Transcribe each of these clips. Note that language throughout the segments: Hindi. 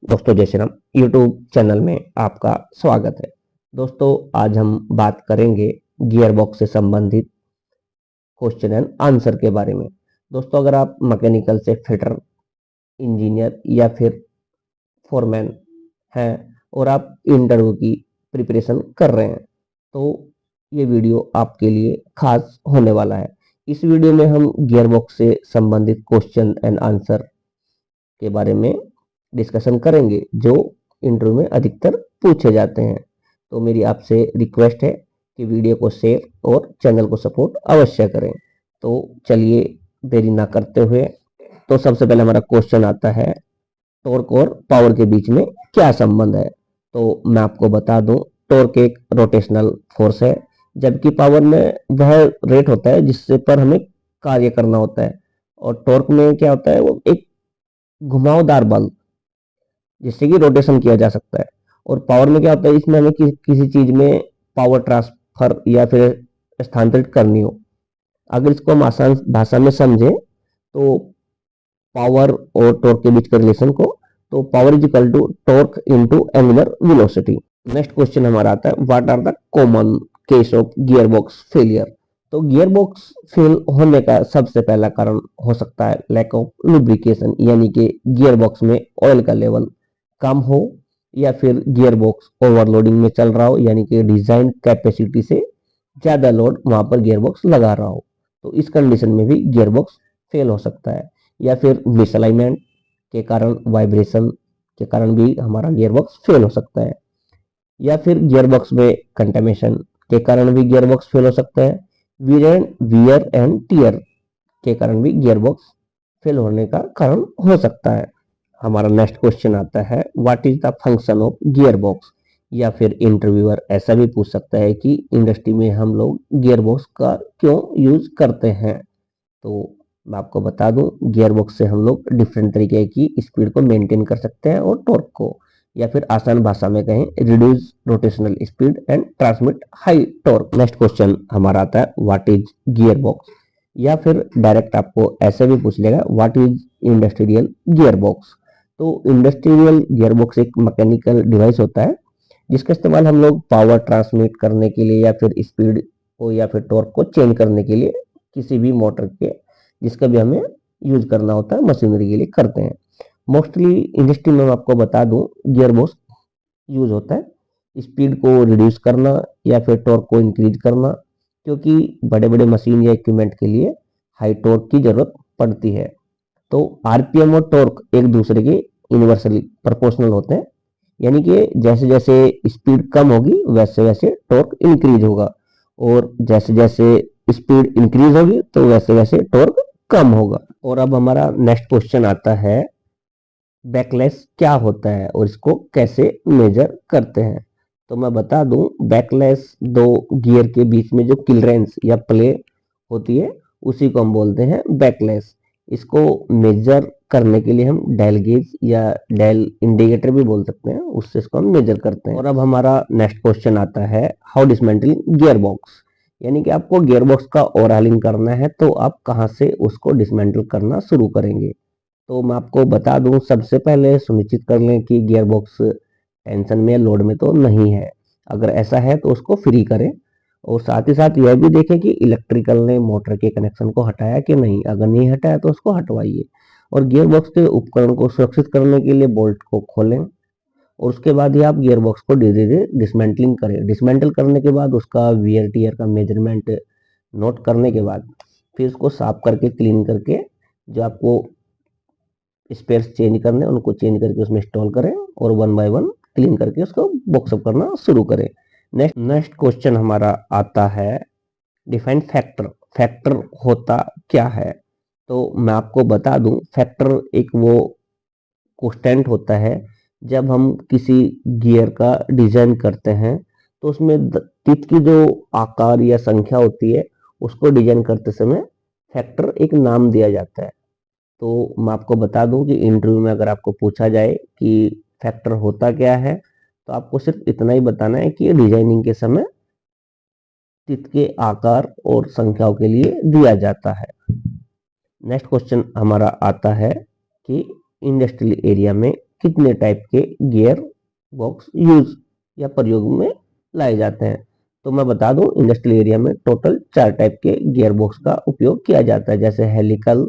दोस्तों जय श्री राम। यूट्यूब चैनल में आपका स्वागत है। दोस्तों आज हम बात करेंगे गियर बॉक्स से संबंधित क्वेश्चन एंड आंसर के बारे में। दोस्तों अगर आप मैकेनिकल से फिटर, इंजीनियर या फिर फोरमैन हैं और आप इंटरव्यू की प्रिपरेशन कर रहे हैं तो ये वीडियो आपके लिए खास होने वाला है। इस वीडियो में हम गियर बॉक्स से संबंधित क्वेश्चन एंड आंसर के बारे में डिस्कशन करेंगे जो इंटरव्यू में अधिकतर पूछे जाते हैं। तो मेरी आपसे रिक्वेस्ट है कि वीडियो को शेयर और चैनल को सपोर्ट अवश्य करें। तो चलिए देरी ना करते हुए, तो सबसे पहले हमारा क्वेश्चन आता है, टॉर्क और पावर के बीच में क्या संबंध है। तो मैं आपको बता दूं, टॉर्क एक रोटेशनल फोर्स है जबकि पावर में वह रेट होता है जिससे पर हमें कार्य करना होता है। और टॉर्क में क्या होता है, वो एक घुमावदार बल जिससे कि रोटेशन किया जा सकता है। और पावर में क्या होता है, इसमें हमें किसी चीज में पावर ट्रांसफर या फिर स्थानांतरित करनी हो। अगर इसको हम आसान भाषा में समझे तो पावर और टॉर्क के बीच के रिलेशन को, तो power is equal to torque into angular velocity. Next question हमारा आता है, what are the common case of gearbox failure. तो गियर बॉक्स फेल होने का सबसे पहला कारण हो सकता है लैक ऑफ लुब्रिकेशन, यानी कि गियर बॉक्स में ऑयल का लेवल कम हो या फिर गियर बॉक्स ओवरलोडिंग में चल रहा हो, यानी कि डिजाइन कैपेसिटी से ज्यादा लोड वहां पर गियर बॉक्स लगा रहा हो। तो इस कंडीशन में भी गियर बॉक्स फेल हो सकता है। या फिर मिसअलाइनमेंट के कारण, वाइब्रेशन के कारण भी हमारा गियर बॉक्स फेल हो सकता है। या फिर गियर बॉक्स में कंटामिनेशन के कारण भी गियर बॉक्स फेल हो सकता है। वियर एंड टियर के कारण भी गियर बॉक्स फेल होने का कारण हो सकता है। हमारा नेक्स्ट क्वेश्चन आता है, what is the function of gear box. या फिर इंटरव्यूअर ऐसा भी पूछ सकता है कि इंडस्ट्री में हम लोग गियर बॉक्स का क्यों यूज करते हैं। तो मैं आपको बता दूं, गियर बॉक्स से हम लोग डिफरेंट तरीके की स्पीड को मेंटेन कर सकते हैं और टॉर्क को, या फिर आसान भाषा में कहें, reduce rotational speed and transmit high torque. Next question हमारा आता है, व्हाट इज गियर बॉक्स। या फिर डायरेक्ट आपको ऐसे भी पूछ लेगा, what is industrial gear box. तो इंडस्ट्रियल गियर बॉक्स एक मैकेनिकल डिवाइस होता है जिसका इस्तेमाल हम लोग पावर ट्रांसमिट करने के लिए या फिर स्पीड को या फिर टॉर्क को चेंज करने के लिए किसी भी मोटर के जिसका भी हमें यूज करना होता है मशीनरी के लिए करते हैं। मोस्टली इंडस्ट्री में मैं आपको बता दूं, गियर बॉक्स यूज होता है स्पीड को रिड्यूस करना या फिर टॉर्क को इंक्रीज करना, क्योंकि बड़े बड़े मशीन या इक्विपमेंट के लिए हाई टॉर्क की जरूरत पड़ती है। तो आरपीएम और टॉर्क एक दूसरे के इनवर्सली प्रोपोर्शनल होते हैं, यानी कि जैसे जैसे स्पीड कम होगी वैसे वैसे टॉर्क इंक्रीज होगा, और जैसे जैसे स्पीड इंक्रीज होगी तो वैसे वैसे टॉर्क कम होगा। और अब हमारा नेक्स्ट क्वेश्चन आता है, बैकलैश क्या होता है और इसको कैसे मेजर करते हैं। तो मैं बता दूं, बैकलैश दो गियर के बीच में जो क्लियरेंस या प्ले होती है उसी को हम बोलते हैं बैकलैश। इसको मेजर करने के लिए हम डायल गेज या डायल इंडिकेटर भी बोल सकते हैं, उससे इसको हम मेजर करते हैं। और अब हमारा नेक्स्ट क्वेश्चन आता है, हाउ डिसमेंटलिंग गियर बॉक्स। यानी कि आपको गियर बॉक्स का ओवरहॉलिंग करना है तो आप कहां से उसको डिसमेंटल करना शुरू करेंगे। तो मैं आपको बता दूं, सबसे पहले सुनिश्चित कर लें कि गियर बॉक्स टेंशन में या लोड में तो नहीं है। अगर ऐसा है तो उसको फ्री करें, और साथ ही साथ यह भी देखें कि इलेक्ट्रिकल ने मोटर के कनेक्शन को हटाया कि नहीं। अगर नहीं हटाया तो उसको हटवाइए। और गियर बॉक्स के उपकरण को सुरक्षित करने के लिए बोल्ट को खोलें, और उसके बाद ही आप गियर बॉक्स को धीरे धीरे डिसमेंटलिंग करें। डिसमेंटल करने के बाद उसका वियर टियर का मेजरमेंट नोट करने के बाद फिर उसको साफ करके क्लीन करके जो आपको स्पेयर्स चेंज करने उनको चेंज करके उसमें इंस्टॉल करें और वन बाय वन क्लीन करके उसको बॉक्सअप करना शुरू करें। नेक्स्ट क्वेश्चन हमारा आता है, डिफाइन फैक्टर। फैक्टर होता क्या है। तो मैं आपको बता दूं, फैक्टर एक वो कांस्टेंट होता है जब हम किसी गियर का डिजाइन करते हैं तो उसमें टिप की जो आकार या संख्या होती है उसको डिजाइन करते समय फैक्टर एक नाम दिया जाता है। तो मैं आपको बता दूं कि इंटरव्यू में अगर आपको पूछा जाए कि फैक्टर होता क्या है तो आपको सिर्फ इतना ही बताना है कि डिजाइनिंग के समय चित्र के आकार और संख्याओं के लिए दिया जाता है। नेक्स्ट क्वेश्चन हमारा आता है कि इंडस्ट्रियल एरिया में कितने टाइप के गियर बॉक्स यूज या प्रयोग में लाए जाते हैं। तो मैं बता दूं, इंडस्ट्रियल एरिया में टोटल 4 टाइप के गियर बॉक्स का उपयोग किया जाता है, जैसे helical,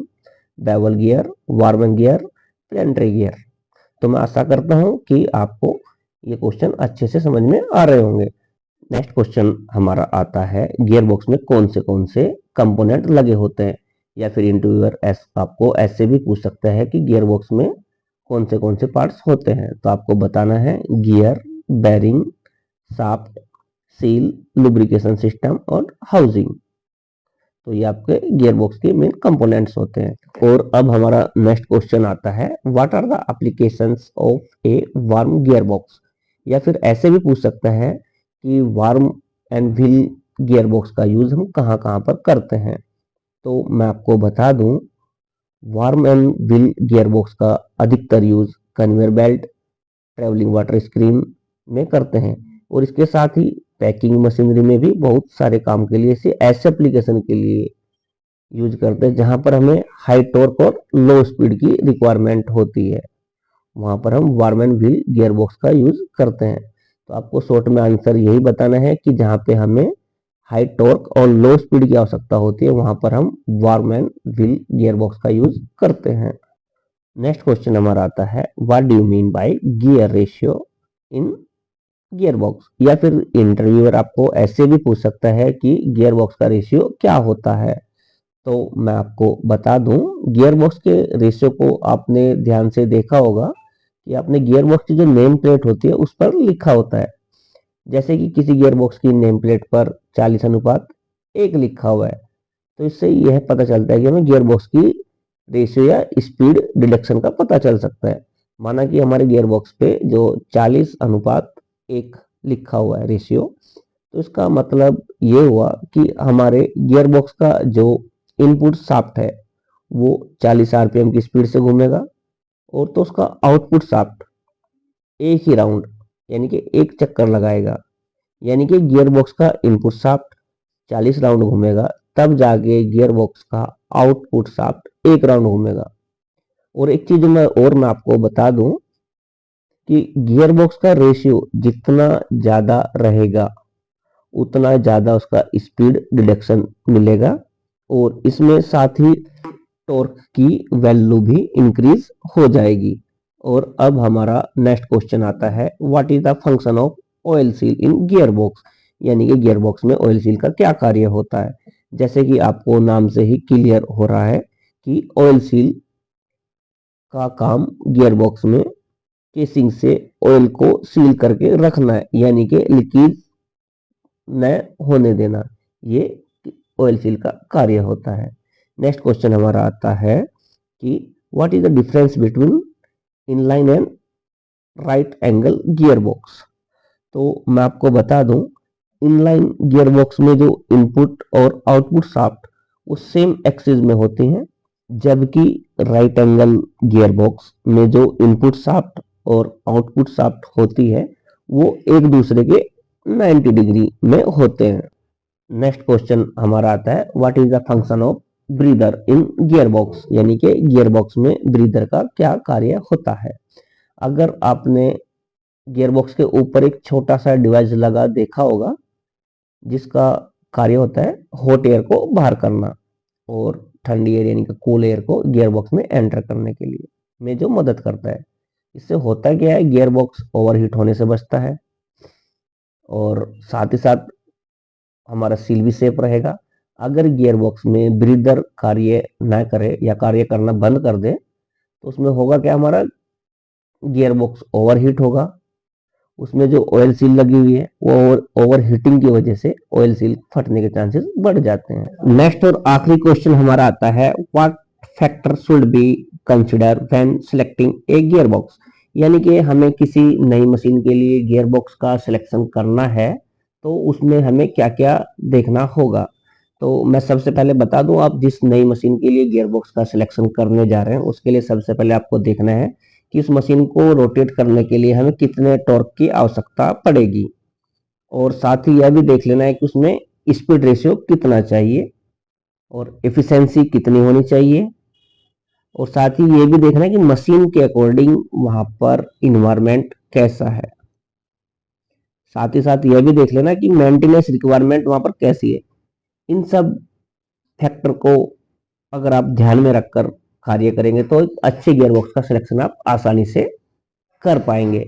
bevel gear, worm gear, planetary gear. तो मैं आशा करता हूं कि आपको ये क्वेश्चन अच्छे से समझ में आ रहे होंगे। नेक्स्ट क्वेश्चन हमारा आता है, गियर बॉक्स में कौन से कंपोनेंट लगे होते हैं, या फिर इंटरव्यूअर आपको ऐसे भी पूछ सकता है कि गियर बॉक्स में कौन से पार्ट्स होते हैं। तो आपको बताना है gear, bearing, shaft, seal, lubrication system और हाउसिंग। तो ये आपके गियर बॉक्स के मेन कंपोनेंट्स होते हैं। और अब हमारा नेक्स्ट क्वेश्चन आता है, what are the applications of a worm gear box, या फिर ऐसे भी पूछ सकता है कि worm and wheel gear box का यूज हम कहाँ कहाँ पर करते हैं। तो मैं आपको बता दूं, warm and wheel gear box का अधिकतर use conveyor belt, travelling water screen में करते हैं, और इसके साथ ही पैकिंग मशीनरी में भी बहुत सारे काम के लिए ऐसे एप्लीकेशन के लिए यूज करते हैं जहां पर हमें हाई टॉर्क और लो स्पीड की रिक्वायरमेंट होती है, वहां पर हम warm and wheel gear box का यूज करते हैं। तो आपको शॉर्ट में आंसर यही बताना है कि जहां पे हमें हाई टॉर्क और लो स्पीड की आवश्यकता होती है, वहां पर हम warm and wheel gear box का यूज करते हैं। नेक्स्ट क्वेश्चन हमारा आता है, what do you mean by gear ratio in gear box, या फिर इंटरव्यूअर आपको ऐसे भी पूछ सकता है कि गियर बॉक्स का रेशियो क्या होता है। तो मैं आपको बता दूं, गियर बॉक्स के रेशियो को आपने ध्यान से देखा होगा कि आपने गियर बॉक्स की जो नेम प्लेट होती है उस पर लिखा होता है। जैसे कि किसी गियर बॉक्स की नेम प्लेट पर 40:1 लिखा हुआ है, तो इससे यह पता चलता है कि हमें गियर बॉक्स की रेशियो या स्पीड डिडक्शन का पता चल सकता है। माना कि हमारे गियर बॉक्स पे जो 40:1 लिखा हुआ है रेशियो, तो इसका मतलब ये हुआ कि हमारे गियर बॉक्स का जो इनपुट शाफ्ट है वो 40 आरपीएम की स्पीड से घूमेगा, और तो उसका आउटपुट शाफ्ट एक ही राउंड यानी कि एक चक्कर लगाएगा, यानी कि गियर बॉक्स का इनपुट शाफ्ट 40 राउंड घूमेगा, तब जाके गियर बॉक्स का आउटपुट शाफ्ट एक राउंड घूमेगा। और एक चीज मैं आपको बता दूं कि गियर बॉक्स का रेशियो जितना ज्यादा रहेगा उतना ज्यादा उसका स्पीड डिडक्शन मिलेगा, और इसमें साथ ही टॉर्क की वैल्यू भी इंक्रीज हो जाएगी। और अब हमारा नेक्स्ट क्वेश्चन आता है, what is the function of oil seal in gear box, यानी कि गियर बॉक्स में ऑयल सील का क्या कार्य होता है। जैसे कि आपको नाम से ही क्लियर हो रहा है कि ऑयल सील का काम गियर बॉक्स में केसिंग से ऑयल को सील करके रखना है, यानी कि लीकेज न होने देना, ये ऑयल सील का कार्य होता है। नेक्स्ट क्वेश्चन हमारा आता है कि what is the difference between inline and right angle gear box. तो मैं आपको बता दूं, इनलाइन गियर बॉक्स में जो इनपुट और आउटपुट शाफ्ट वो सेम एक्सिस में होते हैं, जबकि राइट एंगल गियर बॉक्स में जो इनपुट शाफ्ट और आउटपुट शाफ्ट होती है वो एक दूसरे के 90 डिग्री में होते हैं। नेक्स्ट क्वेश्चन हमारा आता है, what is the function of breather in gear box, यानी कि गियर बॉक्स में ब्रीदर का क्या कार्य होता है। अगर आपने गियर बॉक्स के ऊपर एक छोटा सा डिवाइस लगा देखा होगा, जिसका कार्य होता है हॉट एयर को बाहर करना और ठंडी एयर यानी कि कूल एयर को गियर बॉक्स में एंटर करने के लिए में जो मदद करता है। इससे होता क्या है, गियर बॉक्स ओवरहीट होने से बचता है, और साथ ही साथ हमारा सील भी सेफ रहेगा। अगर गियर बॉक्स में ब्रीदर कार्य ना करे या कार्य करना बंद कर दे, तो उसमें होगा क्या, हमारा गियर बॉक्स ओवरहीट होगा, उसमें जो ऑयल सील लगी हुई है वो ओवर हीटिंग की वजह से ऑयल सील फटने के चांसेस बढ़ जाते हैं। नेक्स्ट और आखिरी क्वेश्चन हमारा आता है, what factor should be consider when selecting A gear box, यानी कि हमें किसी नई मशीन के लिए गियर बॉक्स का सिलेक्शन करना है तो उसमें हमें क्या क्या देखना होगा। तो मैं सबसे पहले बता दूं, आप जिस नई मशीन के लिए गियर बॉक्स का सिलेक्शन करने जा रहे हैं उसके लिए सबसे पहले आपको देखना है कि उस मशीन को रोटेट करने के लिए हमें कितने टॉर्क की आवश्यकता पड़ेगी, और साथ ही यह भी देख लेना है कि उसमें स्पीड रेशियो कितना चाहिए और एफिशिएंसी कितनी होनी चाहिए, और साथ ही ये भी देखना है कि मशीन के अकॉर्डिंग वहां पर इन्वायरमेंट कैसा है। साथ ही साथ यह भी देख लेना कि मेंटेनेंस रिक्वायरमेंट वहां पर कैसी है। इन सब फैक्टर को अगर आप ध्यान में रखकर कार्य करेंगे तो एक अच्छे गियरबॉक्स का सिलेक्शन आप आसानी से कर पाएंगे।